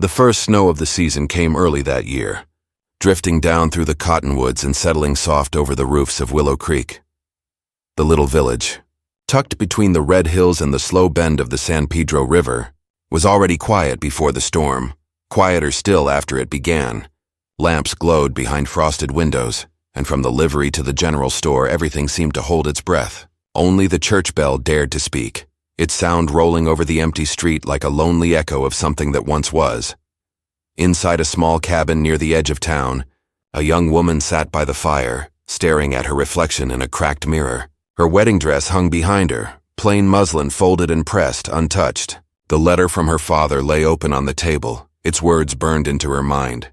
The first snow of the season came early that year, drifting down through the cottonwoods and settling soft over the roofs of Willow Creek. The little village, tucked between the red hills and the slow bend of the San Pedro River, was already quiet before the storm, quieter still after it began. Lamps glowed behind frosted windows, and from the livery to the general store everything seemed to hold its breath. Only the church bell dared to speak, its sound rolling over the empty street like a lonely echo of something that once was. Inside a small cabin near the edge of town, a young woman sat by the fire, staring at her reflection in a cracked mirror. Her wedding dress hung behind her, plain muslin folded and pressed, untouched. The letter from her father lay open on the table, its words burned into her mind.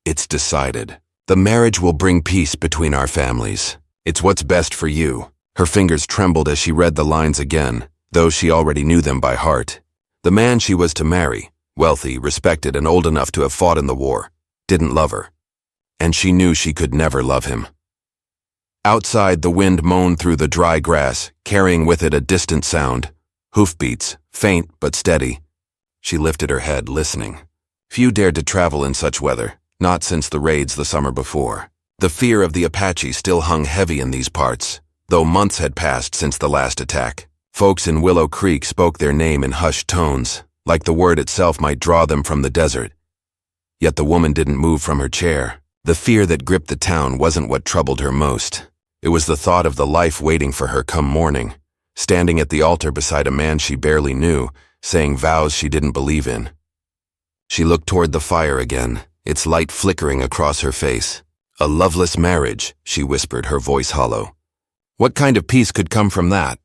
"It's decided. The marriage will bring peace between our families. It's what's best for you." Her fingers trembled as she read the lines again, though she already knew them by heart. The man she was to marry, wealthy, respected, and old enough to have fought in the war, didn't love her. And she knew she could never love him. Outside, the wind moaned through the dry grass, carrying with it a distant sound. Hoofbeats, faint but steady. She lifted her head, listening. Few dared to travel in such weather, not since the raids the summer before. The fear of the Apache still hung heavy in these parts, though months had passed since the last attack. Folks in Willow Creek spoke their name in hushed tones, like the word itself might draw them from the desert. Yet the woman didn't move from her chair. The fear that gripped the town wasn't what troubled her most. It was the thought of the life waiting for her come morning, standing at the altar beside a man she barely knew, saying vows she didn't believe in. She looked toward the fire again, its light flickering across her face. "A loveless marriage," she whispered, her voice hollow. What kind of peace could come from that?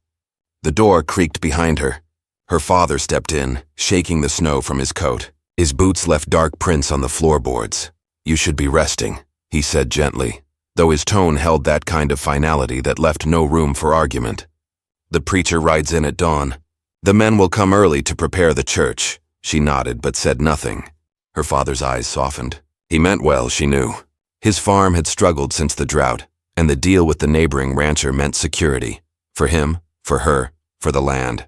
The door creaked behind her. Her father stepped in, shaking the snow from his coat. His boots left dark prints on the floorboards. "You should be resting," he said gently, though his tone held that kind of finality that left no room for argument. "The preacher rides in at dawn. The men will come early to prepare the church." She nodded but said nothing. Her father's eyes softened. He meant well, she knew. His farm had struggled since the drought, and the deal with the neighboring rancher meant security. For him, for her, for the land.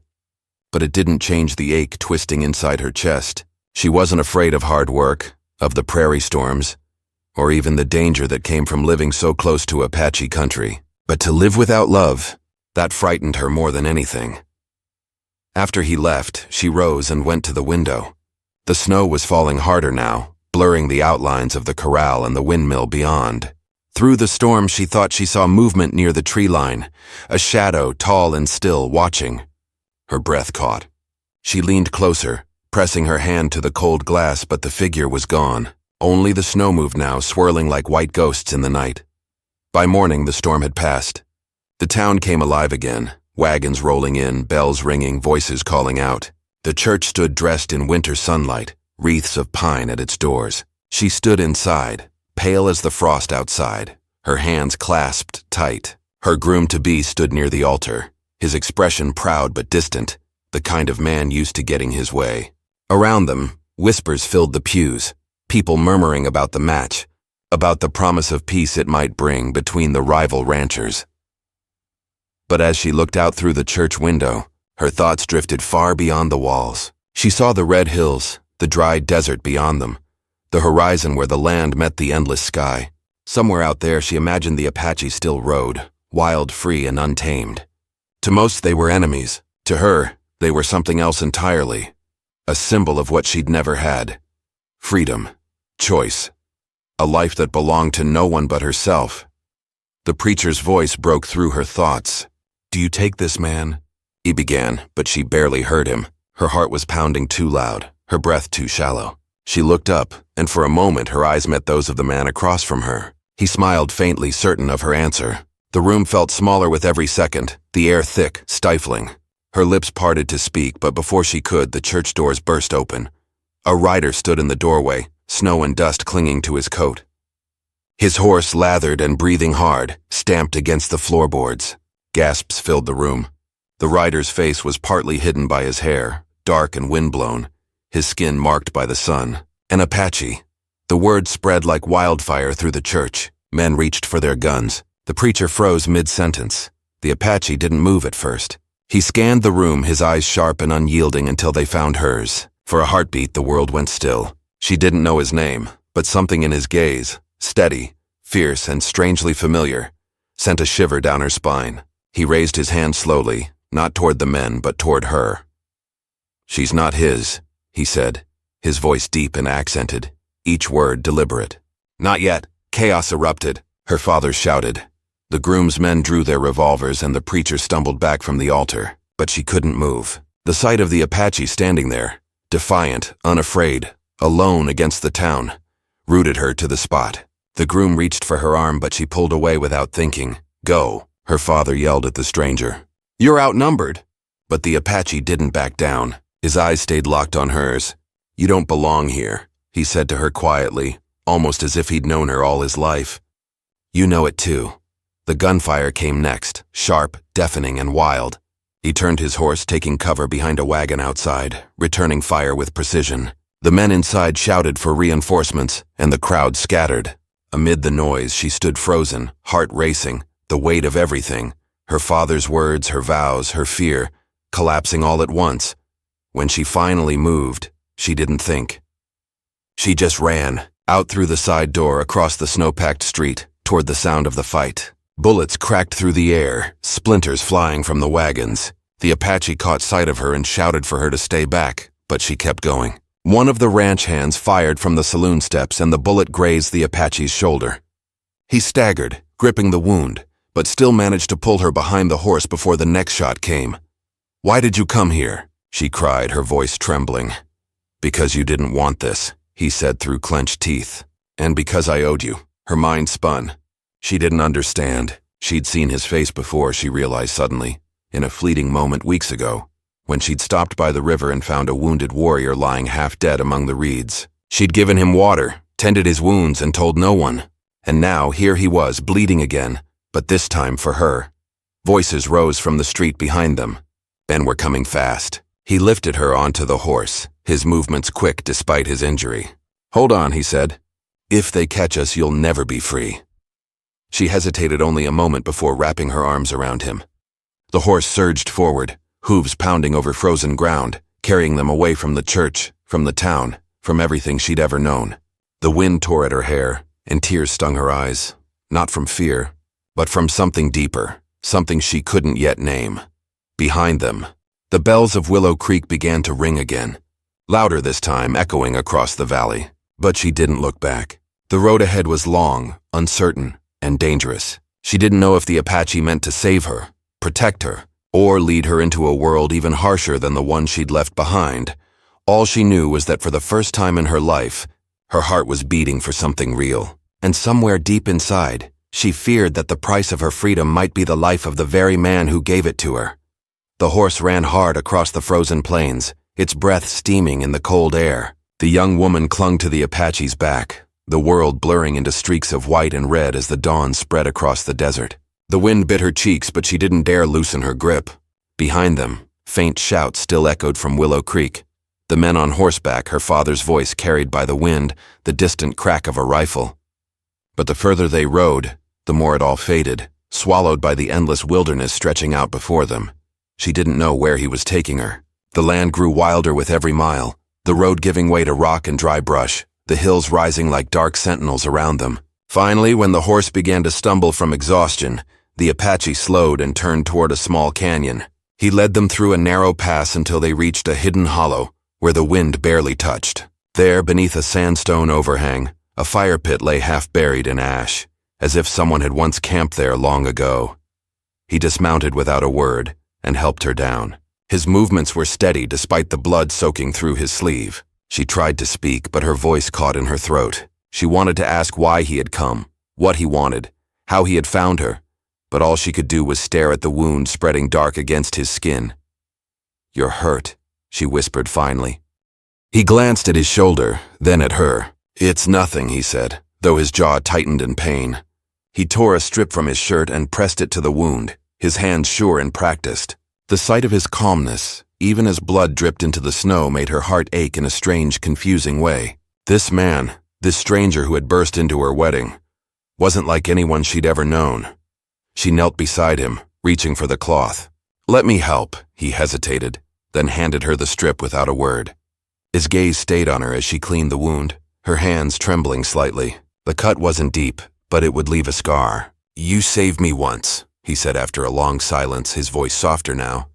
But it didn't change the ache twisting inside her chest. She wasn't afraid of hard work, of the prairie storms, or even the danger that came from living so close to Apache country. But to live without love, that frightened her more than anything. After he left, she rose and went to the window. The snow was falling harder now, blurring the outlines of the corral and the windmill beyond. Through the storm, she thought she saw movement near the tree line, a shadow tall and still, watching. Her breath caught. She leaned closer, pressing her hand to the cold glass, but the figure was gone. Only the snow moved now, swirling like white ghosts in the night. By morning, the storm had passed. The town came alive again, wagons rolling in, bells ringing, voices calling out. The church stood dressed in winter sunlight, wreaths of pine at its doors. She stood inside, pale as the frost outside, her hands clasped tight. Her groom-to-be stood near the altar, his expression proud but distant, the kind of man used to getting his way. Around them, whispers filled the pews, people murmuring about the match, about the promise of peace it might bring between the rival ranchers. But as she looked out through the church window, her thoughts drifted far beyond the walls. She saw the red hills, the dry desert beyond them, the horizon where the land met the endless sky. Somewhere out there she imagined the Apache still rode, wild, free, and untamed. To most they were enemies. To her, they were something else entirely. A symbol of what she'd never had. Freedom. Choice. A life that belonged to no one but herself. The preacher's voice broke through her thoughts. "Do you take this man?" He began, but she barely heard him. Her heart was pounding too loud, her breath too shallow. She looked up, and for a moment her eyes met those of the man across from her. He smiled faintly, certain of her answer. The room felt smaller with every second, the air thick, stifling. Her lips parted to speak, but before she could, the church doors burst open. A rider stood in the doorway, snow and dust clinging to his coat. His horse, lathered and breathing hard, stamped against the floorboards. Gasps filled the room. The rider's face was partly hidden by his hair, dark and windblown, his skin marked by the sun. An Apache. The word spread like wildfire through the church. Men reached for their guns. The preacher froze mid-sentence. The Apache didn't move at first. He scanned the room, his eyes sharp and unyielding until they found hers. For a heartbeat, the world went still. She didn't know his name, but something in his gaze, steady, fierce, and strangely familiar, sent a shiver down her spine. He raised his hand slowly, not toward the men, but toward her. "She's not his," he said, his voice deep and accented, each word deliberate. "Not yet." Chaos erupted. Her father shouted. The groomsmen drew their revolvers and the preacher stumbled back from the altar, but she couldn't move. The sight of the Apache standing there, defiant, unafraid, alone against the town, rooted her to the spot. The groom reached for her arm, but she pulled away without thinking. "Go," her father yelled at the stranger. "You're outnumbered." But the Apache didn't back down. His eyes stayed locked on hers. "You don't belong here," he said to her quietly, almost as if he'd known her all his life. "You know it too." The gunfire came next, sharp, deafening, and wild. He turned his horse, taking cover behind a wagon outside, returning fire with precision. The men inside shouted for reinforcements, and the crowd scattered. Amid the noise, she stood frozen, heart racing, the weight of everything, her father's words, her vows, her fear, collapsing all at once. When she finally moved, she didn't think. She just ran, out through the side door, across the snow-packed street, toward the sound of the fight. Bullets cracked through the air, splinters flying from the wagons. The Apache caught sight of her and shouted for her to stay back, but she kept going. One of the ranch hands fired from the saloon steps and the bullet grazed the Apache's shoulder. He staggered, gripping the wound, but still managed to pull her behind the horse before the next shot came. "Why did you come here?" she cried, her voice trembling. "Because you didn't want this," he said through clenched teeth. "And because I owed you." Her mind spun. She didn't understand. She'd seen his face before, she realized suddenly, in a fleeting moment weeks ago, when she'd stopped by the river and found a wounded warrior lying half dead among the reeds. She'd given him water, tended his wounds, and told no one. And now here he was, bleeding again, but this time for her. Voices rose from the street behind them. Men were coming fast. He lifted her onto the horse, his movements quick despite his injury. "Hold on," he said. "If they catch us, you'll never be free." She hesitated only a moment before wrapping her arms around him. The horse surged forward, hooves pounding over frozen ground, carrying them away from the church, from the town, from everything she'd ever known. The wind tore at her hair, and tears stung her eyes, not from fear, but from something deeper, something she couldn't yet name. Behind them, the bells of Willow Creek began to ring again, louder this time, echoing across the valley. But she didn't look back. The road ahead was long, uncertain, and dangerous. She didn't know if the Apache meant to save her, protect her, or lead her into a world even harsher than the one she'd left behind. All she knew was that for the first time in her life, her heart was beating for something real. And somewhere deep inside, she feared that the price of her freedom might be the life of the very man who gave it to her. The horse ran hard across the frozen plains, its breath steaming in the cold air. The young woman clung to the Apache's back, the world blurring into streaks of white and red as the dawn spread across the desert. The wind bit her cheeks, but she didn't dare loosen her grip. Behind them, faint shouts still echoed from Willow Creek. The men on horseback, her father's voice carried by the wind, the distant crack of a rifle. But the further they rode, the more it all faded, swallowed by the endless wilderness stretching out before them. She didn't know where he was taking her. The land grew wilder with every mile, the road giving way to rock and dry brush, the hills rising like dark sentinels around them. Finally, when the horse began to stumble from exhaustion, the Apache slowed and turned toward a small canyon. He led them through a narrow pass until they reached a hidden hollow where the wind barely touched. There, beneath a sandstone overhang, a fire pit lay half buried in ash, as if someone had once camped there long ago. He dismounted without a word and helped her down. His movements were steady despite the blood soaking through his sleeve. She tried to speak, but her voice caught in her throat. She wanted to ask why he had come, what he wanted, how he had found her, but all she could do was stare at the wound spreading dark against his skin. "You're hurt," she whispered finally. He glanced at his shoulder, then at her. "It's nothing," he said, though his jaw tightened in pain. He tore a strip from his shirt and pressed it to the wound, his hands sure and practiced. The sight of his calmness, even as blood dripped into the snow, made her heart ache in a strange, confusing way. This man, this stranger who had burst into her wedding, wasn't like anyone she'd ever known. She knelt beside him, reaching for the cloth. "Let me help," he hesitated, then handed her the strip without a word. His gaze stayed on her as she cleaned the wound, her hands trembling slightly. The cut wasn't deep, but it would leave a scar. "You saved me once," he said after a long silence, his voice softer now.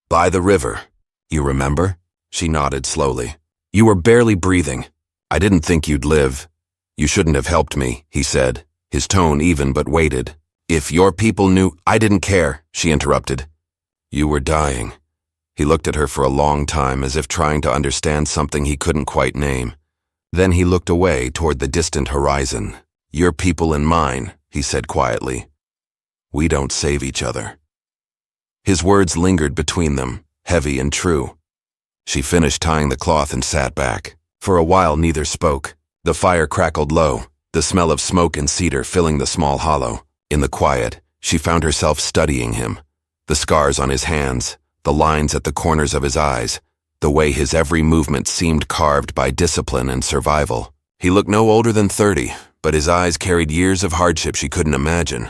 "By the river. You remember?" She nodded slowly. "You were barely breathing. I didn't think you'd live. You shouldn't have helped me," he said, his tone even but weighted. "If your people knew—" "I didn't care," she interrupted. "You were dying." He looked at her for a long time as if trying to understand something he couldn't quite name. Then he looked away toward the distant horizon. "Your people and mine," he said quietly. "We don't save each other." His words lingered between them, heavy and true. She finished tying the cloth and sat back. For a while neither spoke. The fire crackled low, the smell of smoke and cedar filling the small hollow. In the quiet, she found herself studying him. The scars on his hands, the lines at the corners of his eyes, the way his every movement seemed carved by discipline and survival. He looked no older than 30, but his eyes carried years of hardship she couldn't imagine.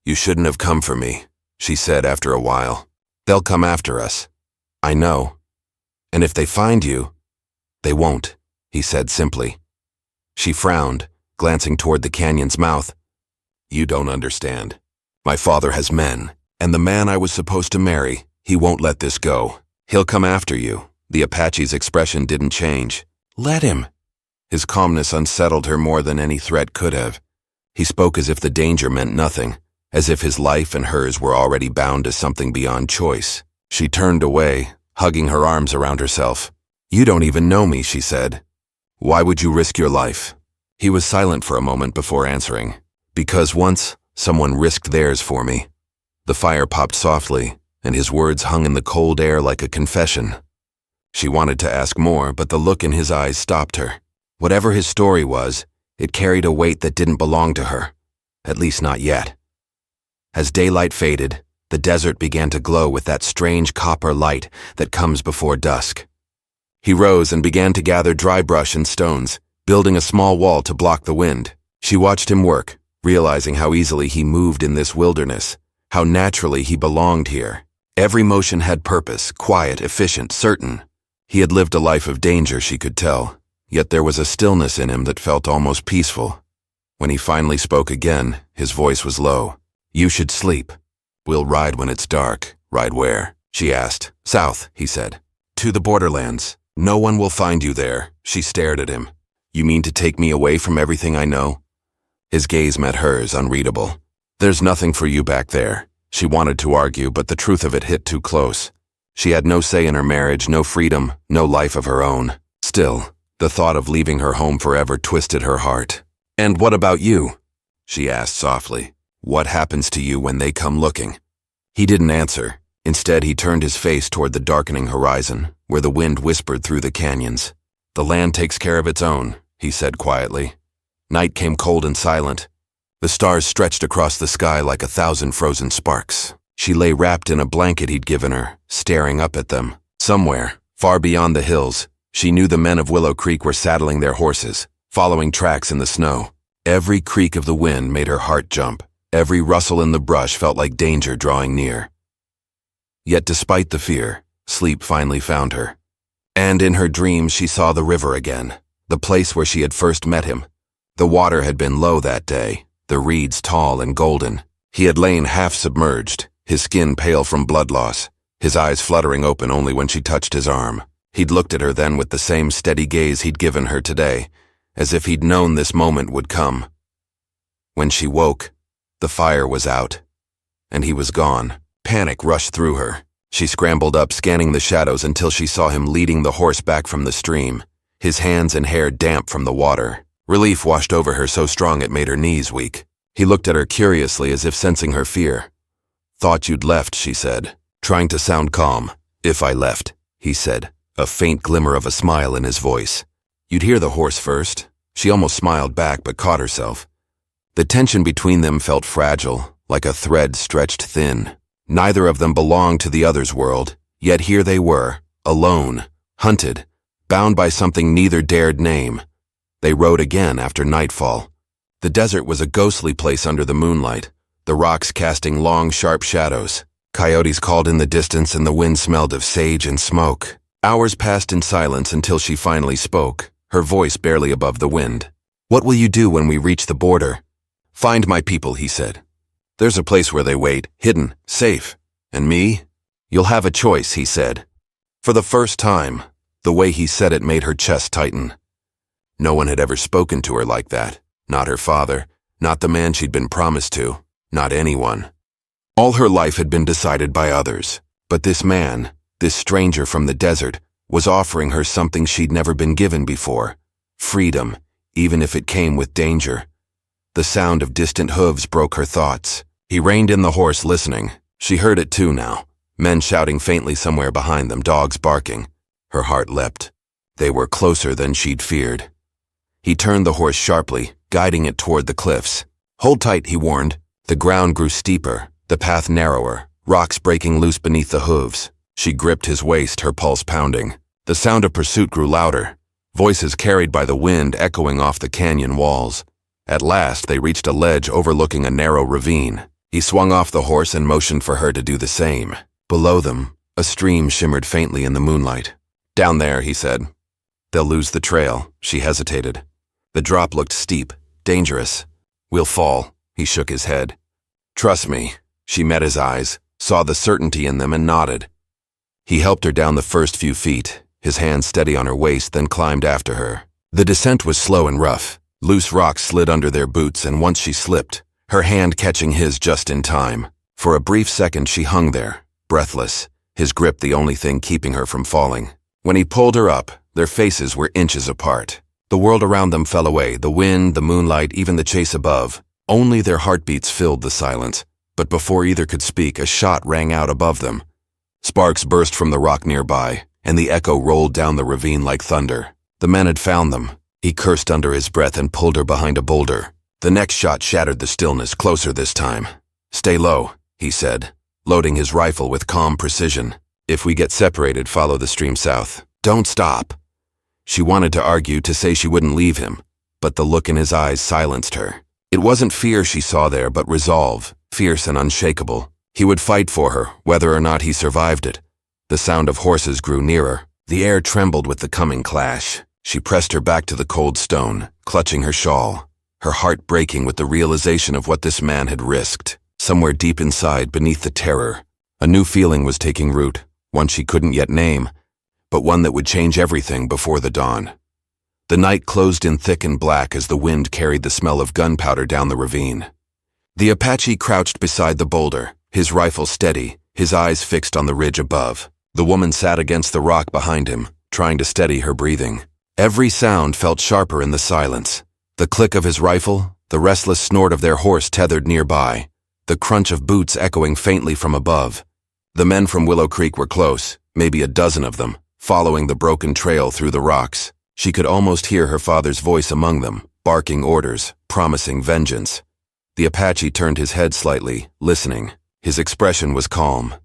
"You shouldn't have come for me," she said after a while. "They'll come after us. I know. And if they find you—" "They won't," he said simply. She frowned, glancing toward the canyon's mouth. "You don't understand. My father has men, and the man I was supposed to marry, he won't let this go. He'll come after you." The Apache's expression didn't change. "Let him." His calmness unsettled her more than any threat could have. He spoke as if the danger meant nothing, as if his life and hers were already bound to something beyond choice. She turned away, hugging her arms around herself. "You don't even know me," she said. "Why would you risk your life?" He was silent for a moment before answering. "Because once, someone risked theirs for me." The fire popped softly, and his words hung in the cold air like a confession. She wanted to ask more, but the look in his eyes stopped her. Whatever his story was, it carried a weight that didn't belong to her. At least not yet. As daylight faded, the desert began to glow with that strange copper light that comes before dusk. He rose and began to gather dry brush and stones, building a small wall to block the wind. She watched him work, realizing how easily he moved in this wilderness, how naturally he belonged here. Every motion had purpose, quiet, efficient, certain. He had lived a life of danger, she could tell, yet there was a stillness in him that felt almost peaceful. When he finally spoke again, his voice was low. "You should sleep. We'll ride when it's dark." "Ride where?" she asked. "South," he said. "To the borderlands. No one will find you there." She stared at him. "You mean to take me away from everything I know?" His gaze met hers, unreadable. "There's nothing for you back there." She wanted to argue, but the truth of it hit too close. She had no say in her marriage, no freedom, no life of her own. Still, the thought of leaving her home forever twisted her heart. "And what about you?" she asked softly. "What happens to you when they come looking?" He didn't answer. Instead, he turned his face toward the darkening horizon, where the wind whispered through the canyons. "The land takes care of its own," he said quietly. Night came cold and silent. The stars stretched across the sky like 1,000 frozen sparks. She lay wrapped in a blanket he'd given her, staring up at them. Somewhere, far beyond the hills, she knew the men of Willow Creek were saddling their horses, following tracks in the snow. Every creak of the wind made her heart jump. Every rustle in the brush felt like danger drawing near. Yet despite the fear, sleep finally found her. And in her dreams she saw the river again, the place where she had first met him. The water had been low that day, the reeds tall and golden. He had lain half submerged, his skin pale from blood loss, his eyes fluttering open only when she touched his arm. He'd looked at her then with the same steady gaze he'd given her today, as if he'd known this moment would come. When she woke, the fire was out, and he was gone. Panic rushed through her. She scrambled up, scanning the shadows until she saw him leading the horse back from the stream, his hands and hair damp from the water. Relief washed over her so strong it made her knees weak. He looked at her curiously as if sensing her fear. "Thought you'd left," she said, trying to sound calm. "If I left," he said, a faint glimmer of a smile in his voice. "You'd hear the horse first." She almost smiled back but caught herself. The tension between them felt fragile, like a thread stretched thin. Neither of them belonged to the other's world, yet here they were, alone, hunted, bound by something neither dared name. They rode again after nightfall. The desert was a ghostly place under the moonlight, the rocks casting long, sharp shadows. Coyotes called in the distance and the wind smelled of sage and smoke. Hours passed in silence until she finally spoke, her voice barely above the wind. "What will you do when we reach the border?" "Find my people," he said. "There's a place where they wait, hidden, safe. And me? You'll have a choice," he said. For the first time, the way he said it made her chest tighten. No one had ever spoken to her like that. Not her father, not the man she'd been promised to, not anyone. All her life had been decided by others, but this man, this stranger from the desert, was offering her something she'd never been given before. Freedom, even if it came with danger. The sound of distant hooves broke her thoughts. He reined in the horse, listening. She heard it too now. Men shouting faintly somewhere behind them, dogs barking. Her heart leapt. They were closer than she'd feared. He turned the horse sharply, guiding it toward the cliffs. "Hold tight," he warned. The ground grew steeper, the path narrower, rocks breaking loose beneath the hooves. She gripped his waist, her pulse pounding. The sound of pursuit grew louder, voices carried by the wind echoing off the canyon walls. At last, they reached a ledge overlooking a narrow ravine. He swung off the horse and motioned for her to do the same. Below them, a stream shimmered faintly in the moonlight. "Down there," he said. "They'll lose the trail." She hesitated. The drop looked steep, dangerous. "We'll fall." He shook his head. "Trust me." She met his eyes, saw the certainty in them, and nodded. He helped her down the first few feet, his hand steady on her waist, then climbed after her. The descent was slow and rough. Loose rocks slid under their boots, and once she slipped, her hand catching his just in time. For a brief second she hung there, breathless, his grip the only thing keeping her from falling. When he pulled her up, their faces were inches apart. The world around them fell away, the wind, the moonlight, even the chase above. Only their heartbeats filled the silence. But before either could speak, a shot rang out above them. Sparks burst from the rock nearby, and the echo rolled down the ravine like thunder. The men had found them. He cursed under his breath and pulled her behind a boulder. The next shot shattered the stillness, closer this time. "Stay low," he said, loading his rifle with calm precision. "If we get separated, follow the stream south. Don't stop." She wanted to argue, to say she wouldn't leave him, but the look in his eyes silenced her. It wasn't fear she saw there, but resolve, fierce and unshakable. He would fight for her, whether or not he survived it. The sound of horses grew nearer. The air trembled with the coming clash. She pressed her back to the cold stone, clutching her shawl, her heart breaking with the realization of what this man had risked. Somewhere deep inside, beneath the terror, a new feeling was taking root, one she couldn't yet name, but one that would change everything before the dawn. The night closed in thick and black as the wind carried the smell of gunpowder down the ravine. The Apache crouched beside the boulder, his rifle steady, his eyes fixed on the ridge above. The woman sat against the rock behind him, trying to steady her breathing. Every sound felt sharper in the silence. The click of his rifle, the restless snort of their horse tethered nearby, the crunch of boots echoing faintly from above. The men from Willow Creek were close, maybe a dozen of them, following the broken trail through the rocks. She could almost hear her father's voice among them, barking orders, promising vengeance. The Apache turned his head slightly, listening. His expression was calm,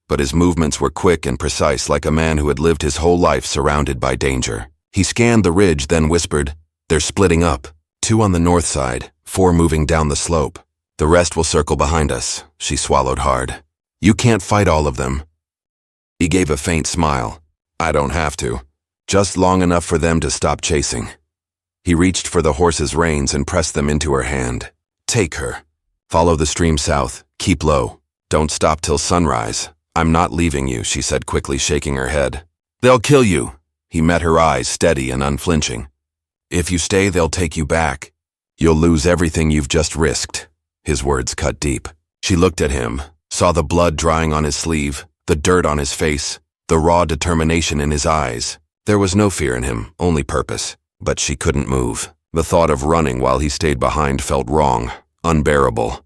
but his movements were quick and precise, like a man who had lived his whole life surrounded by danger. He scanned the ridge, then whispered, "They're splitting up. 2 on the north side, 4 moving down the slope. The rest will circle behind us." She swallowed hard. "You can't fight all of them." He gave a faint smile. "I don't have to. Just long enough for them to stop chasing." He reached for the horse's reins and pressed them into her hand. "Take her. Follow the stream south. Keep low. Don't stop till sunrise. I'm not leaving you," she said quickly, shaking her head. "They'll kill you." He met her eyes, steady and unflinching. "If you stay, they'll take you back. You'll lose everything you've just risked." His words cut deep. She looked at him, saw the blood drying on his sleeve, the dirt on his face, the raw determination in his eyes. There was no fear in him, only purpose. But she couldn't move. The thought of running while he stayed behind felt wrong, unbearable.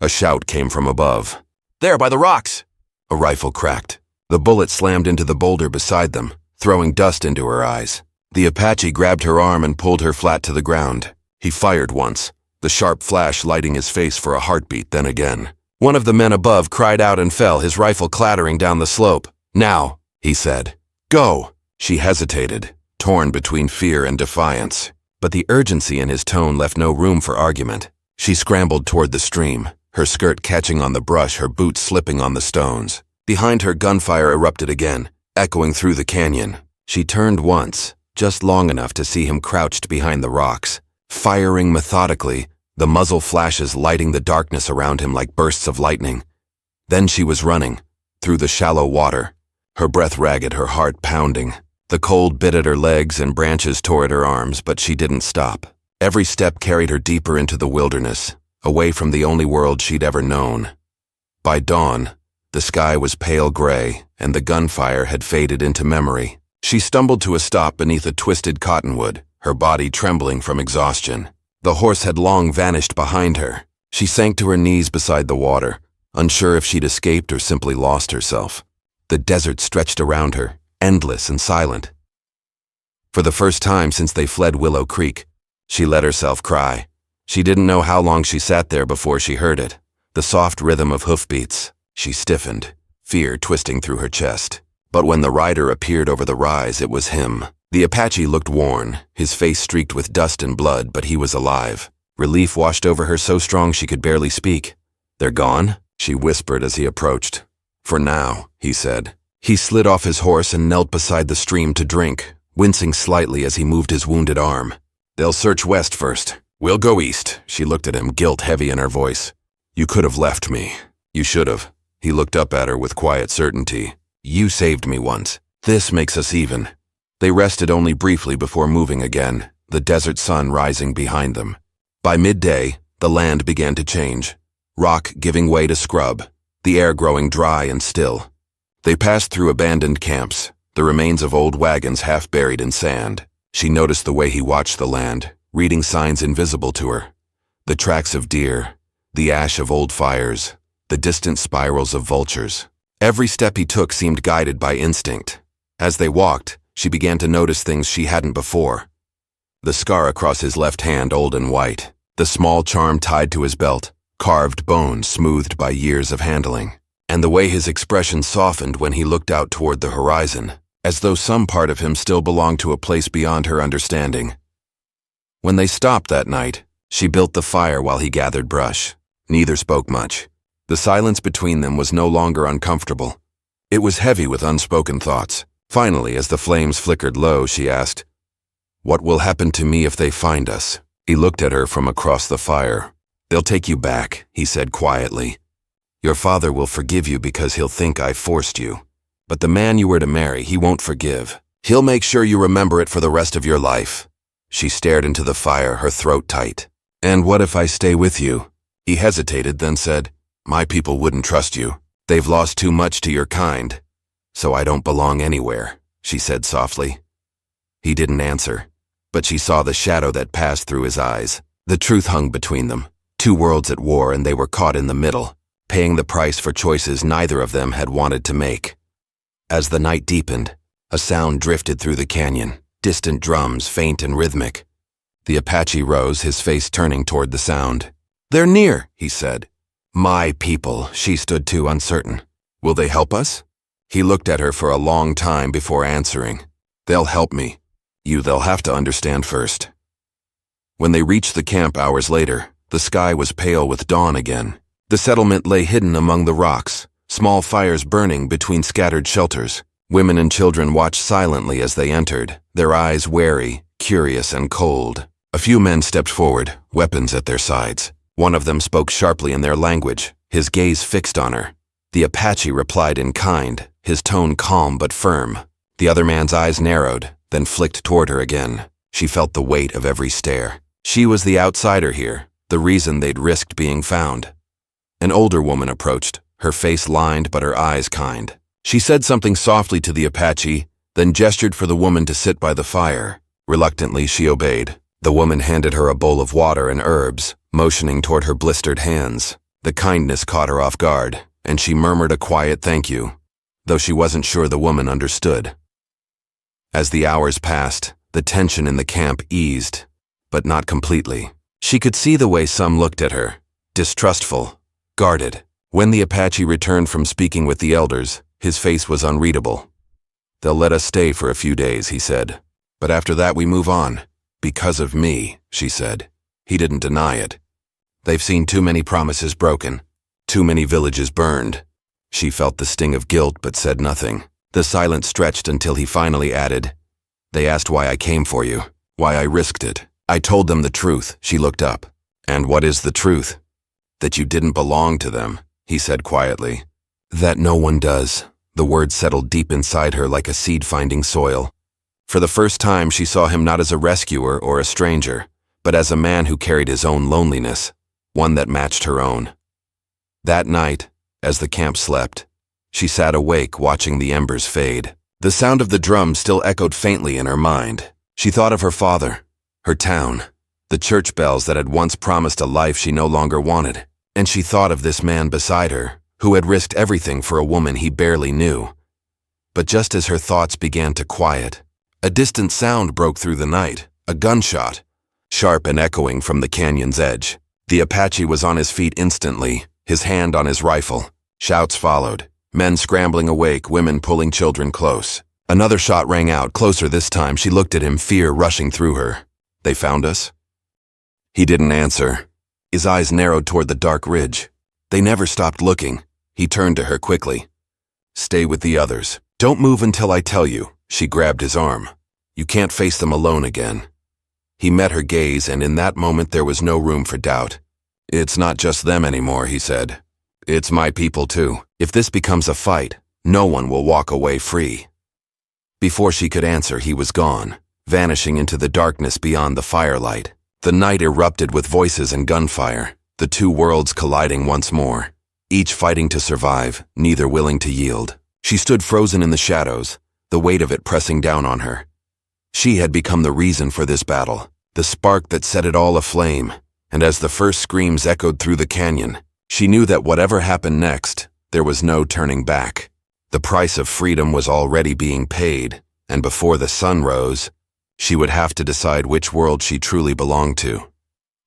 A shout came from above. "There, by the rocks!" A rifle cracked. The bullet slammed into the boulder beside them, throwing dust into her eyes. The Apache grabbed her arm and pulled her flat to the ground. He fired once, the sharp flash lighting his face for a heartbeat, then again. One of the men above cried out and fell, his rifle clattering down the slope. "Now," he said. "Go!" She hesitated, torn between fear and defiance. But the urgency in his tone left no room for argument. She scrambled toward the stream, her skirt catching on the brush, her boots slipping on the stones. Behind her, gunfire erupted again, echoing through the canyon. She turned once, just long enough to see him crouched behind the rocks, firing methodically, the muzzle flashes lighting the darkness around him like bursts of lightning. Then she was running, through the shallow water, her breath ragged, her heart pounding. The cold bit at her legs and branches tore at her arms, but she didn't stop. Every step carried her deeper into the wilderness, away from the only world she'd ever known. By dawn, the sky was pale gray, and the gunfire had faded into memory. She stumbled to a stop beneath a twisted cottonwood, her body trembling from exhaustion. The horse had long vanished behind her. She sank to her knees beside the water, unsure if she'd escaped or simply lost herself. The desert stretched around her, endless and silent. For the first time since they fled Willow Creek, she let herself cry. She didn't know how long she sat there before she heard it, the soft rhythm of hoofbeats. She stiffened, fear twisting through her chest. But when the rider appeared over the rise, it was him. The Apache looked worn, his face streaked with dust and blood, but he was alive. Relief washed over her so strong she could barely speak. "They're gone?" she whispered as he approached. "For now," he said. He slid off his horse and knelt beside the stream to drink, wincing slightly as he moved his wounded arm. "They'll search west first. We'll go east." She looked at him, guilt heavy in her voice. "You could have left me. You should have." He looked up at her with quiet certainty. "You saved me once. This makes us even." They rested only briefly before moving again, the desert sun rising behind them. By midday, the land began to change, rock giving way to scrub, the air growing dry and still. They passed through abandoned camps, the remains of old wagons half buried in sand. She noticed the way he watched the land, reading signs invisible to her. The tracks of deer, the ash of old fires, the distant spirals of vultures. Every step he took seemed guided by instinct. As they walked, she began to notice things she hadn't before. The scar across his left hand, old and white. The small charm tied to his belt, carved bone smoothed by years of handling. And the way his expression softened when he looked out toward the horizon, as though some part of him still belonged to a place beyond her understanding. When they stopped that night, she built the fire while he gathered brush. Neither spoke much. The silence between them was no longer uncomfortable. It was heavy with unspoken thoughts. Finally, as the flames flickered low, she asked, "What will happen to me if they find us?" He looked at her from across the fire. "They'll take you back," he said quietly. "Your father will forgive you because he'll think I forced you. But the man you were to marry, he won't forgive. He'll make sure you remember it for the rest of your life." She stared into the fire, her throat tight. "And what if I stay with you?" He hesitated, then said, "My people wouldn't trust you. They've lost too much to your kind. So I don't belong anywhere," she said softly. He didn't answer, but she saw the shadow that passed through his eyes. The truth hung between them. Two worlds at war, and they were caught in the middle, paying the price for choices neither of them had wanted to make. As the night deepened, a sound drifted through the canyon, distant drums, faint and rhythmic. The Apache rose, his face turning toward the sound. "They're near," he said. "My people," she stood too, uncertain. "Will they help us?" He looked at her for a long time before answering. "They'll help me. They'll have to understand first." When they reached the camp hours later, the sky was pale with dawn again. The settlement lay hidden among the rocks, small fires burning between scattered shelters. Women and children watched silently as they entered, their eyes wary, curious and cold. A few men stepped forward, weapons at their sides. One of them spoke sharply in their language, his gaze fixed on her. The Apache replied in kind, his tone calm but firm. The other man's eyes narrowed, then flicked toward her again. She felt the weight of every stare. She was the outsider here, the reason they'd risked being found. An older woman approached, her face lined but her eyes kind. She said something softly to the Apache, then gestured for the woman to sit by the fire. Reluctantly, she obeyed. The woman handed her a bowl of water and herbs, motioning toward her blistered hands. The kindness caught her off guard, and she murmured a quiet thank you, though she wasn't sure the woman understood. As the hours passed, the tension in the camp eased, but not completely. She could see the way some looked at her, distrustful, guarded. When the Apache returned from speaking with the elders, his face was unreadable. "They'll let us stay for a few days," he said. "But after that we move on. Because of me," she said. He didn't deny it. "They've seen too many promises broken, too many villages burned." She felt the sting of guilt but said nothing. The silence stretched until he finally added, "They asked why I came for you, why I risked it. I told them the truth." She looked up. "And what is the truth?" "That you didn't belong to them," he said quietly. "That no one does." The words settled deep inside her like a seed finding soil. For the first time, she saw him not as a rescuer or a stranger, but as a man who carried his own loneliness, one that matched her own. That night, as the camp slept, she sat awake watching the embers fade. The sound of the drum still echoed faintly in her mind. She thought of her father, her town, the church bells that had once promised a life she no longer wanted, and she thought of this man beside her, who had risked everything for a woman he barely knew. But just as her thoughts began to quiet, a distant sound broke through the night, a gunshot, sharp and echoing from the canyon's edge. The Apache was on his feet instantly, his hand on his rifle. Shouts followed, men scrambling awake, women pulling children close. Another shot rang out, closer this time. She looked at him, fear rushing through her. "They found us?" He didn't answer. His eyes narrowed toward the dark ridge. They never stopped looking. He turned to her quickly. "Stay with the others. Don't move until I tell you." She grabbed his arm. "You can't face them alone again." He met her gaze, and in that moment there was no room for doubt. "It's not just them anymore," he said. "It's my people too. If this becomes a fight, no one will walk away free." Before she could answer, he was gone, vanishing into the darkness beyond the firelight. The night erupted with voices and gunfire, the two worlds colliding once more, each fighting to survive, neither willing to yield. She stood frozen in the shadows, the weight of it pressing down on her. She had become the reason for this battle, the spark that set it all aflame, and as the first screams echoed through the canyon, she knew that whatever happened next, there was no turning back. The price of freedom was already being paid, and before the sun rose, she would have to decide which world she truly belonged to.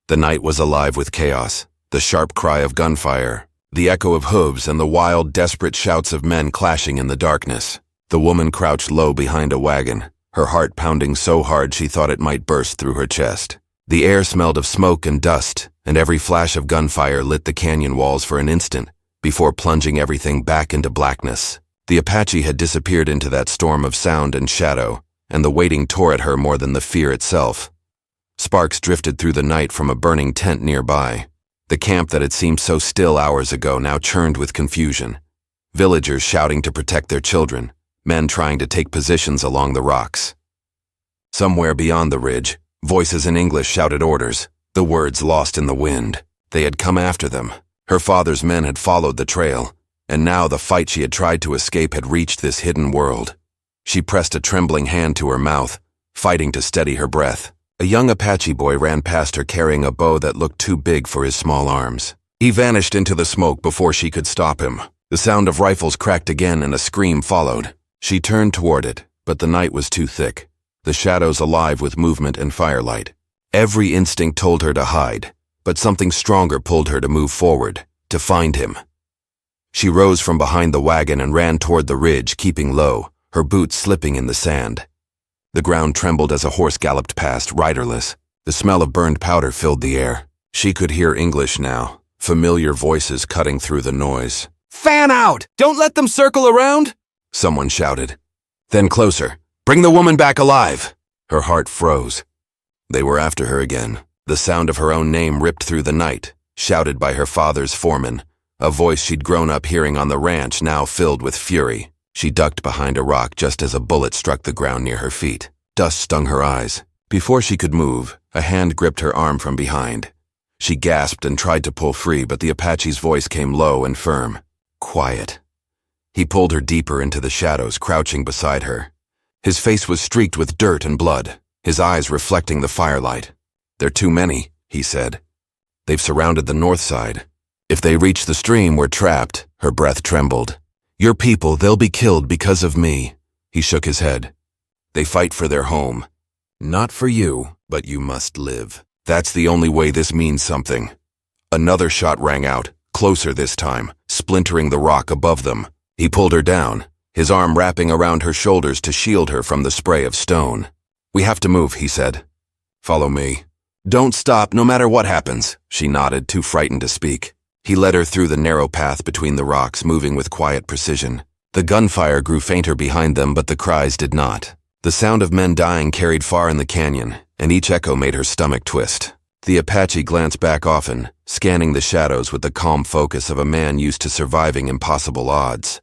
The night was alive with chaos, the sharp cry of gunfire, the echo of hooves, and the wild, desperate shouts of men clashing in the darkness. The woman crouched low behind a wagon, her heart pounding so hard she thought it might burst through her chest. The air smelled of smoke and dust, and every flash of gunfire lit the canyon walls for an instant, before plunging everything back into blackness. The Apache had disappeared into that storm of sound and shadow, and the waiting tore at her more than the fear itself. Sparks drifted through the night from a burning tent nearby. The camp that had seemed so still hours ago now churned with confusion. Villagers shouting to protect their children, men trying to take positions along the rocks. Somewhere beyond the ridge, voices in English shouted orders, the words lost in the wind. They had come after them. Her father's men had followed the trail, and now the fight she had tried to escape had reached this hidden world. She pressed a trembling hand to her mouth, fighting to steady her breath. A young Apache boy ran past her carrying a bow that looked too big for his small arms. He vanished into the smoke before she could stop him. The sound of rifles cracked again and a scream followed. She turned toward it, but the night was too thick, the shadows alive with movement and firelight. Every instinct told her to hide, but something stronger pulled her to move forward, to find him. She rose from behind the wagon and ran toward the ridge, keeping low, her boots slipping in the sand. The ground trembled as a horse galloped past, riderless. The smell of burned powder filled the air. She could hear English now, familiar voices cutting through the noise. "Fan out! Don't let them circle around!" someone shouted. Then closer. "Bring the woman back alive!" Her heart froze. They were after her again. The sound of her own name ripped through the night, shouted by her father's foreman, a voice she'd grown up hearing on the ranch now filled with fury. She ducked behind a rock just as a bullet struck the ground near her feet. Dust stung her eyes. Before she could move, a hand gripped her arm from behind. She gasped and tried to pull free, but the Apache's voice came low and firm. "Quiet." He pulled her deeper into the shadows, crouching beside her. His face was streaked with dirt and blood, his eyes reflecting the firelight. "They're too many," he said. "They've surrounded the north side. If they reach the stream, we're trapped." Her breath trembled. "Your people, they'll be killed because of me." He shook his head. "They fight for their home. Not for you, but you must live. That's the only way this means something." Another shot rang out, closer this time, splintering the rock above them. He pulled her down, his arm wrapping around her shoulders to shield her from the spray of stone. "We have to move," he said. "Follow me." "Don't stop, no matter what happens." She nodded, too frightened to speak. He led her through the narrow path between the rocks, moving with quiet precision. The gunfire grew fainter behind them, but the cries did not. The sound of men dying carried far in the canyon, and each echo made her stomach twist. The Apache glanced back often, scanning the shadows with the calm focus of a man used to surviving impossible odds.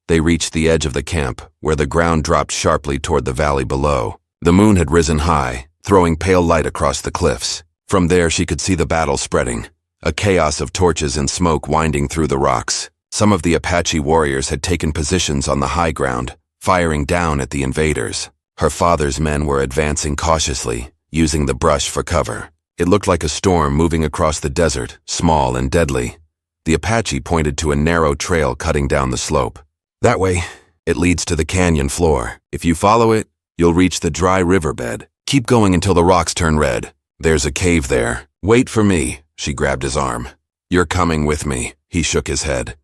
They reached the edge of the camp, where the ground dropped sharply toward the valley below. The moon had risen high, throwing pale light across the cliffs. From there she could see the battle spreading, a chaos of torches and smoke winding through the rocks. Some of the Apache warriors had taken positions on the high ground, firing down at the invaders. Her father's men were advancing cautiously, using the brush for cover. It looked like a storm moving across the desert, small and deadly. The Apache pointed to a narrow trail cutting down the slope. "That way, it leads to the canyon floor. If you follow it, you'll reach the dry riverbed. Keep going until the rocks turn red. There's a cave there. Wait for me." She grabbed his arm. "You're coming with me." He shook his head.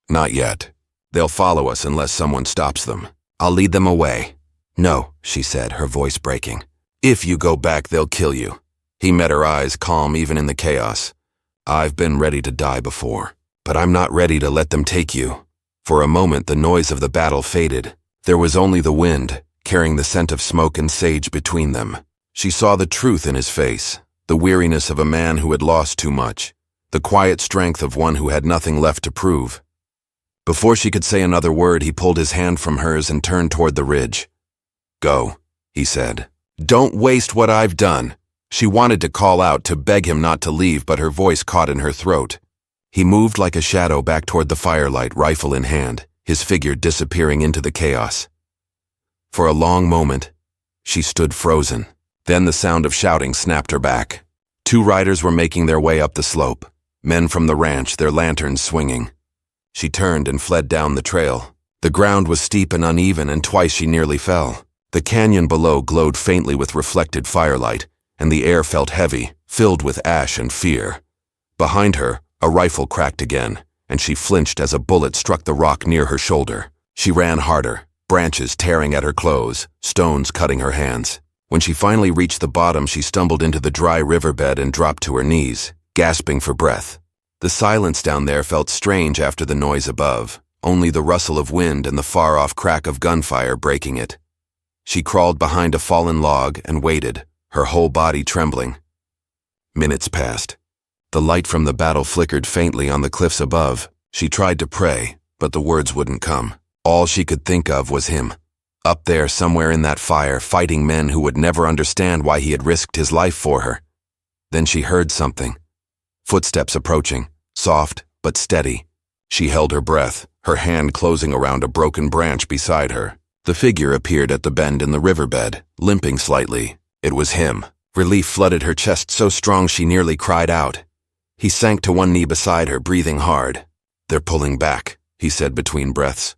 "Not yet. They'll follow us unless someone stops them. I'll lead them away." "No," she said, her voice breaking. "If you go back, they'll kill you." He met her eyes, calm even in the chaos. "I've been ready to die before, but I'm not ready to let them take you." For a moment, the noise of the battle faded. There was only the wind, carrying the scent of smoke and sage between them. She saw the truth in his face, the weariness of a man who had lost too much, the quiet strength of one who had nothing left to prove. Before she could say another word, he pulled his hand from hers and turned toward the ridge. "Go," he said. "Don't waste what I've done." She wanted to call out, to beg him not to leave, but her voice caught in her throat. He moved like a shadow back toward the firelight, rifle in hand, his figure disappearing into the chaos. For a long moment, she stood frozen. Then the sound of shouting snapped her back. 2 riders were making their way up the slope, men from the ranch, their lanterns swinging. She turned and fled down the trail. The ground was steep and uneven, and twice she nearly fell. The canyon below glowed faintly with reflected firelight, and the air felt heavy, filled with ash and fear. Behind her, a rifle cracked again, and she flinched as a bullet struck the rock near her shoulder. She ran harder, branches tearing at her clothes, stones cutting her hands. When she finally reached the bottom, she stumbled into the dry riverbed and dropped to her knees, gasping for breath. The silence down there felt strange after the noise above, only the rustle of wind and the far-off crack of gunfire breaking it. She crawled behind a fallen log and waited, her whole body trembling. Minutes passed. The light from the battle flickered faintly on the cliffs above. She tried to pray, but the words wouldn't come. All she could think of was him. Up there somewhere in that fire, fighting men who would never understand why he had risked his life for her. Then she heard something. Footsteps approaching, soft but steady. She held her breath, her hand closing around a broken branch beside her. The figure appeared at the bend in the riverbed, limping slightly. It was him. Relief flooded her chest so strong she nearly cried out. He sank to one knee beside her, breathing hard. "They're pulling back," he said between breaths.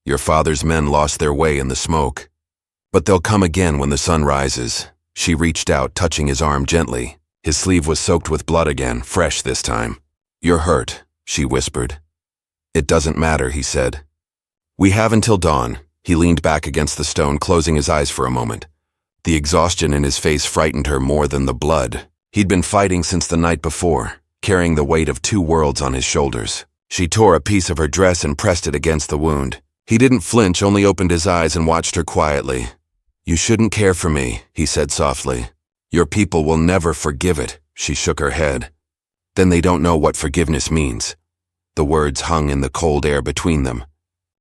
"Your father's men lost their way in the smoke. But they'll come again when the sun rises." She reached out, touching his arm gently. His sleeve was soaked with blood again, fresh this time. "You're hurt," she whispered. "It doesn't matter," he said. "We have until dawn." He leaned back against the stone, closing his eyes for a moment. The exhaustion in his face frightened her more than the blood. He'd been fighting since the night before, carrying the weight of 2 worlds on his shoulders. She tore a piece of her dress and pressed it against the wound. He didn't flinch, only opened his eyes and watched her quietly. "You shouldn't care for me," he said softly. "Your people will never forgive it." She shook her head. "Then they don't know what forgiveness means." The words hung in the cold air between them.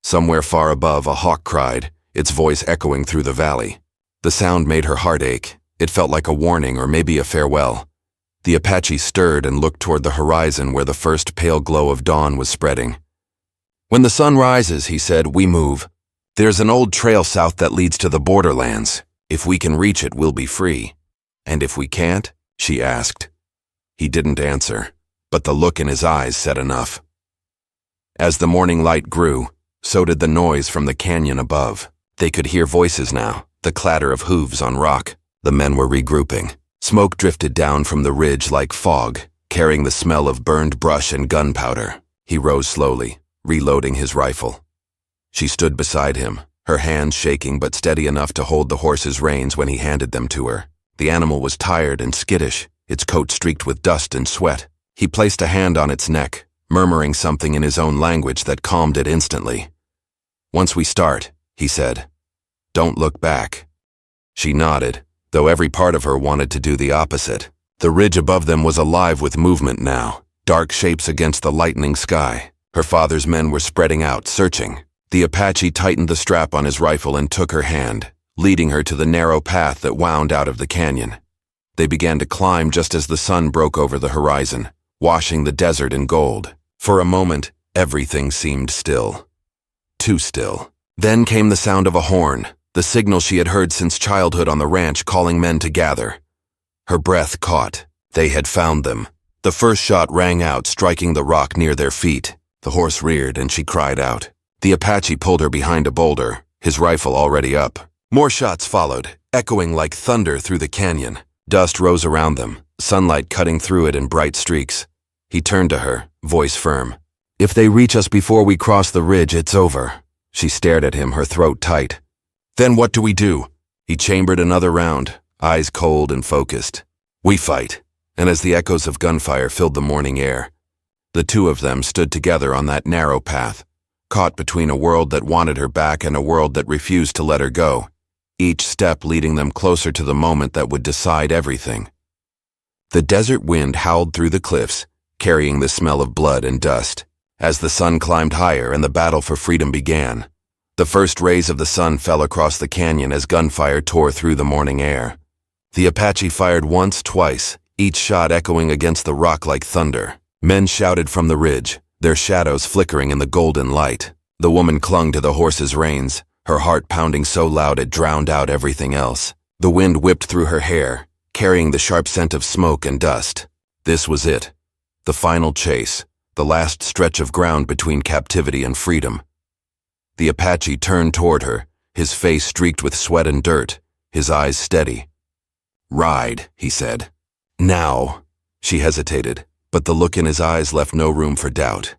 Somewhere far above, a hawk cried, its voice echoing through the valley. The sound made her heart ache. It felt like a warning or maybe a farewell. The Apache stirred and looked toward the horizon where the first pale glow of dawn was spreading. "When the sun rises," he said, "we move. There's an old trail south that leads to the borderlands. If we can reach it, we'll be free." "And if we can't?" she asked. He didn't answer, but the look in his eyes said enough. As the morning light grew, so did the noise from the canyon above. They could hear voices now, the clatter of hooves on rock. The men were regrouping. Smoke drifted down from the ridge like fog, carrying the smell of burned brush and gunpowder. He rose slowly, reloading his rifle. She stood beside him, her hands shaking but steady enough to hold the horse's reins when he handed them to her. The animal was tired and skittish, its coat streaked with dust and sweat. He placed a hand on its neck, murmuring something in his own language that calmed it instantly. "Once we start," he said. "Don't look back." She nodded, though every part of her wanted to do the opposite. The ridge above them was alive with movement now, dark shapes against the lightening sky. Her father's men were spreading out, searching. The Apache tightened the strap on his rifle and took her hand, leading her to the narrow path that wound out of the canyon. They began to climb just as the sun broke over the horizon, washing the desert in gold. For a moment, everything seemed still. Too still. Then came the sound of a horn, the signal she had heard since childhood on the ranch, calling men to gather. Her breath caught. They had found them. The first shot rang out, striking the rock near their feet. The horse reared and she cried out. The Apache pulled her behind a boulder, his rifle already up. More shots followed, echoing like thunder through the canyon. Dust rose around them, sunlight cutting through it in bright streaks. He turned to her, voice firm. "If they reach us before we cross the ridge, it's over." She stared at him, her throat tight. "Then what do we do?" He chambered another round, eyes cold and focused. "We fight." And as the echoes of gunfire filled the morning air, the two of them stood together on that narrow path, caught between a world that wanted her back and a world that refused to let her go, each step leading them closer to the moment that would decide everything. The desert wind howled through the cliffs, carrying the smell of blood and dust. As the sun climbed higher and the battle for freedom began, the first rays of the sun fell across the canyon as gunfire tore through the morning air. The Apache fired once, twice, each shot echoing against the rock like thunder. Men shouted from the ridge, their shadows flickering in the golden light. The woman clung to the horse's reins, her heart pounding so loud it drowned out everything else. The wind whipped through her hair, carrying the sharp scent of smoke and dust. This was it. The final chase, the last stretch of ground between captivity and freedom. The Apache turned toward her, his face streaked with sweat and dirt, his eyes steady. "Ride," he said. "Now." She hesitated, but the look in his eyes left no room for doubt.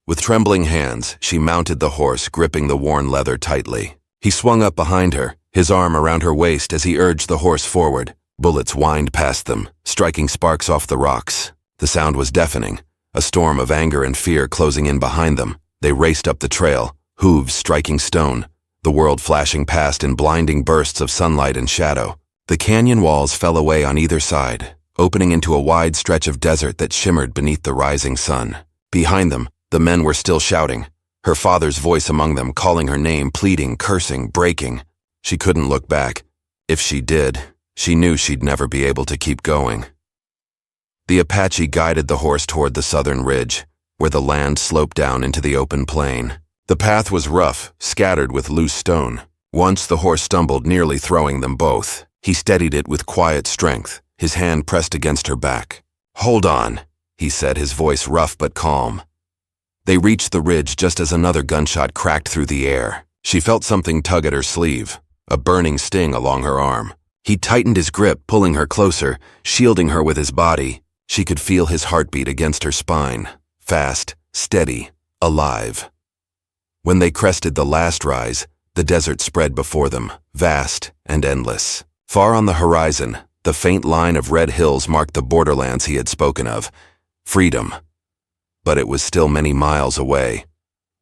With trembling hands, she mounted the horse, gripping the worn leather tightly. He swung up behind her, his arm around her waist as he urged the horse forward. Bullets whined past them, striking sparks off the rocks. The sound was deafening, a storm of anger and fear closing in behind them. They raced up the trail, hooves striking stone, the world flashing past in blinding bursts of sunlight and shadow. The canyon walls fell away on either side, opening into a wide stretch of desert that shimmered beneath the rising sun. Behind them, the men were still shouting, her father's voice among them, calling her name, pleading, cursing, breaking. She couldn't look back. If she did, she knew she'd never be able to keep going. The Apache guided the horse toward the southern ridge, where the land sloped down into the open plain. The path was rough, scattered with loose stone. Once the horse stumbled, nearly throwing them both. He steadied it with quiet strength, his hand pressed against her back. "Hold on," he said, his voice rough but calm. They reached the ridge just as another gunshot cracked through the air. She felt something tug at her sleeve, a burning sting along her arm. He tightened his grip, pulling her closer, shielding her with his body. She could feel his heartbeat against her spine, fast, steady, alive. When they crested the last rise, the desert spread before them, vast and endless. Far on the horizon, the faint line of red hills marked the borderlands he had spoken of, freedom. But it was still many miles away.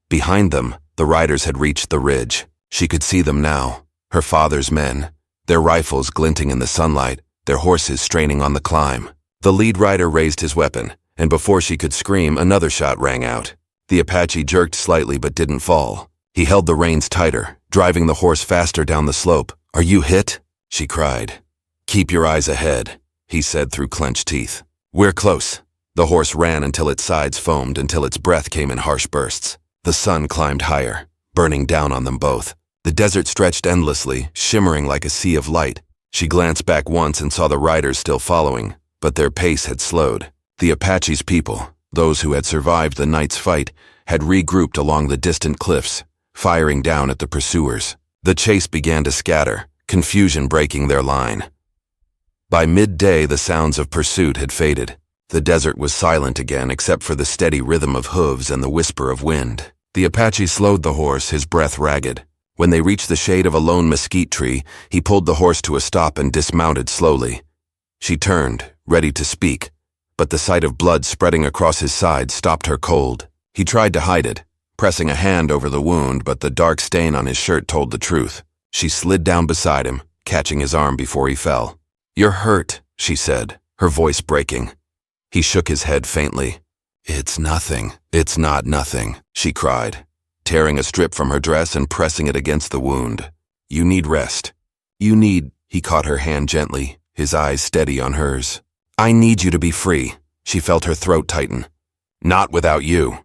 Behind them, the riders had reached the ridge. She could see them now, her father's men, their rifles glinting in the sunlight, their horses straining on the climb. The lead rider raised his weapon, and before she could scream, another shot rang out. The Apache jerked slightly but didn't fall. He held the reins tighter, driving the horse faster down the slope. "Are you hit?" she cried. "Keep your eyes ahead," he said through clenched teeth. "We're close." The horse ran until its sides foamed, until its breath came in harsh bursts. The sun climbed higher, burning down on them both. The desert stretched endlessly, shimmering like a sea of light. She glanced back once and saw the riders still following, but their pace had slowed. The Apache's people, those who had survived the night's fight, had regrouped along the distant cliffs, firing down at the pursuers. The chase began to scatter, confusion breaking their line. By midday, the sounds of pursuit had faded. The desert was silent again except for the steady rhythm of hooves and the whisper of wind. The Apache slowed the horse, his breath ragged. When they reached the shade of a lone mesquite tree, he pulled the horse to a stop and dismounted slowly. She turned, ready to speak, but the sight of blood spreading across his side stopped her cold. He tried to hide it, pressing a hand over the wound, but the dark stain on his shirt told the truth. She slid down beside him, catching his arm before he fell. "You're hurt," she said, her voice breaking. He shook his head faintly. "It's nothing. It's not nothing," she cried, tearing a strip from her dress and pressing it against the wound. "You need rest. You need—" He caught her hand gently, his eyes steady on hers. "I need you to be free." She felt her throat tighten. "Not without you."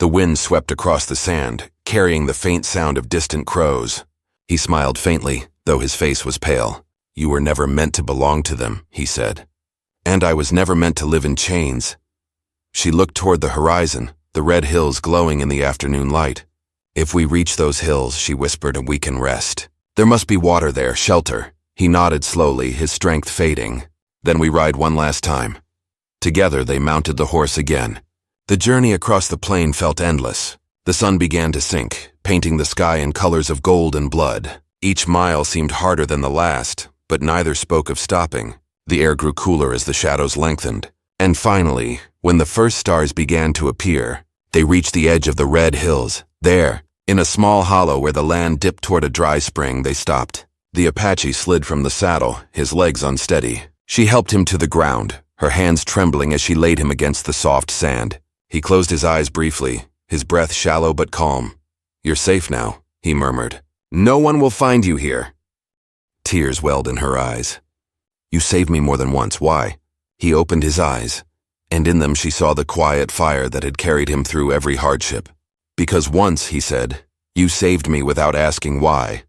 The wind swept across the sand, carrying the faint sound of distant crows. He smiled faintly, though his face was pale. "You were never meant to belong to them," he said. "And I was never meant to live in chains." She looked toward the horizon, the red hills glowing in the afternoon light. "If we reach those hills," she whispered, "and we can rest. There must be water there, shelter." He nodded slowly, his strength fading. "Then we ride one last time." Together they mounted the horse again. The journey across the plain felt endless. The sun began to sink, painting the sky in colors of gold and blood. Each mile seemed harder than the last, but neither spoke of stopping. The air grew cooler as the shadows lengthened. And finally, when the first stars began to appear, they reached the edge of the red hills. There, in a small hollow where the land dipped toward a dry spring, they stopped. The Apache slid from the saddle, his legs unsteady. She helped him to the ground, her hands trembling as she laid him against the soft sand. He closed his eyes briefly, his breath shallow but calm. "You're safe now," he murmured. "No one will find you here." Tears welled in her eyes. "You saved me more than once. Why?" He opened his eyes, and in them she saw the quiet fire that had carried him through every hardship. "Because once," he said, "you saved me without asking why."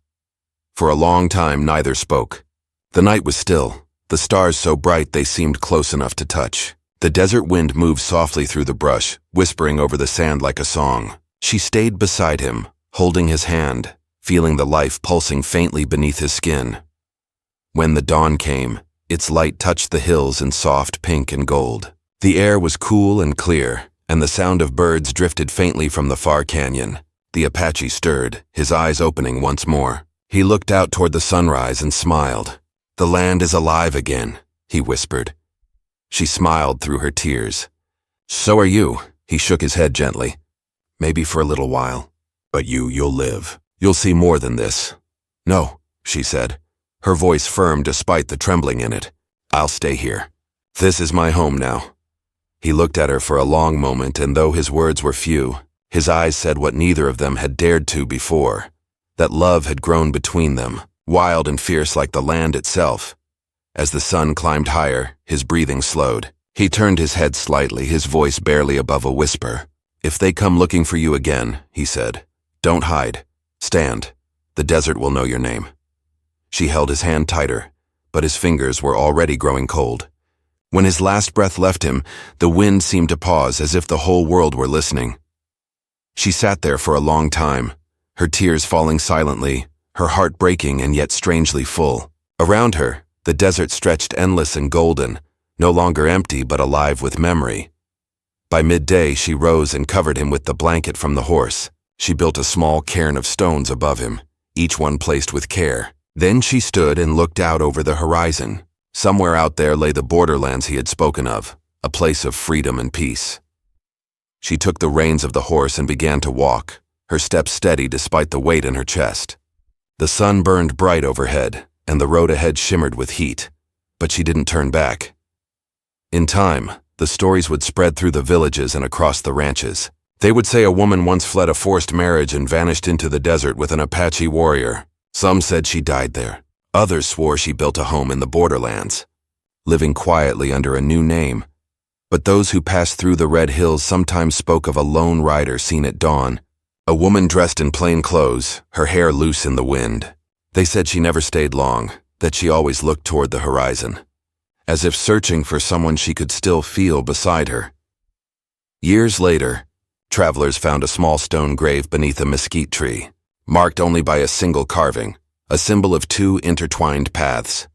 For a long time neither spoke. The night was still, the stars so bright they seemed close enough to touch. The desert wind moved softly through the brush, whispering over the sand like a song. She stayed beside him, holding his hand, feeling the life pulsing faintly beneath his skin. When the dawn came, its light touched the hills in soft pink and gold. The air was cool and clear, and the sound of birds drifted faintly from the far canyon. The Apache stirred, his eyes opening once more. He looked out toward the sunrise and smiled. "The land is alive again," he whispered. She smiled through her tears. "So are you," he shook his head gently. "Maybe for a little while. But you'll live. You'll see more than this." "No," she said, her voice firm despite the trembling in it. "I'll stay here. This is my home now." He looked at her for a long moment, and though his words were few, his eyes said what neither of them had dared to before, that love had grown between them, wild and fierce like the land itself. As the sun climbed higher, his breathing slowed. He turned his head slightly, his voice barely above a whisper. "If they come looking for you again," he said, "don't hide. Stand. The desert will know your name." She held his hand tighter, but his fingers were already growing cold. When his last breath left him, the wind seemed to pause as if the whole world were listening. She sat there for a long time, her tears falling silently, her heart breaking and yet strangely full. Around her, the desert stretched endless and golden, no longer empty but alive with memory. By midday, she rose and covered him with the blanket from the horse. She built a small cairn of stones above him, each one placed with care. Then she stood and looked out over the horizon. Somewhere out there lay the borderlands he had spoken of, a place of freedom and peace. She took the reins of the horse and began to walk, her steps steady despite the weight in her chest. The sun burned bright overhead, and the road ahead shimmered with heat, but she didn't turn back. In time, the stories would spread through the villages and across the ranches. They would say a woman once fled a forced marriage and vanished into the desert with an Apache warrior. Some said she died there. Others swore she built a home in the borderlands, living quietly under a new name. But those who passed through the red hills sometimes spoke of a lone rider seen at dawn, a woman dressed in plain clothes, her hair loose in the wind. They said she never stayed long, that she always looked toward the horizon, as if searching for someone she could still feel beside her. Years later, travelers found a small stone grave beneath a mesquite tree, marked only by a single carving, a symbol of two intertwined paths.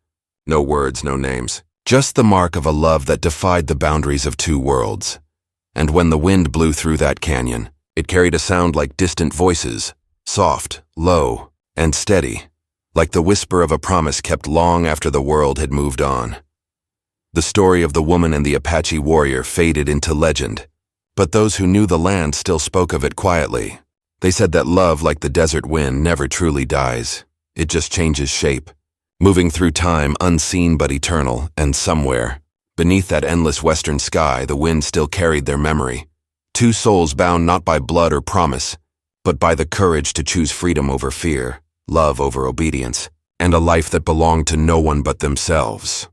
No words, no names, just the mark of a love that defied the boundaries of two worlds. And when the wind blew through that canyon, it carried a sound like distant voices, soft, low, and steady, like the whisper of a promise kept long after the world had moved on. The story of the woman and the Apache warrior faded into legend, But those who knew the land still spoke of it quietly. They said that love, like the desert wind, never truly dies. It just changes shape, moving through time, unseen but eternal, and somewhere, beneath that endless western sky, the wind still carried their memory. Two souls bound not by blood or promise, but by the courage to choose freedom over fear, love over obedience, and a life that belonged to no one but themselves.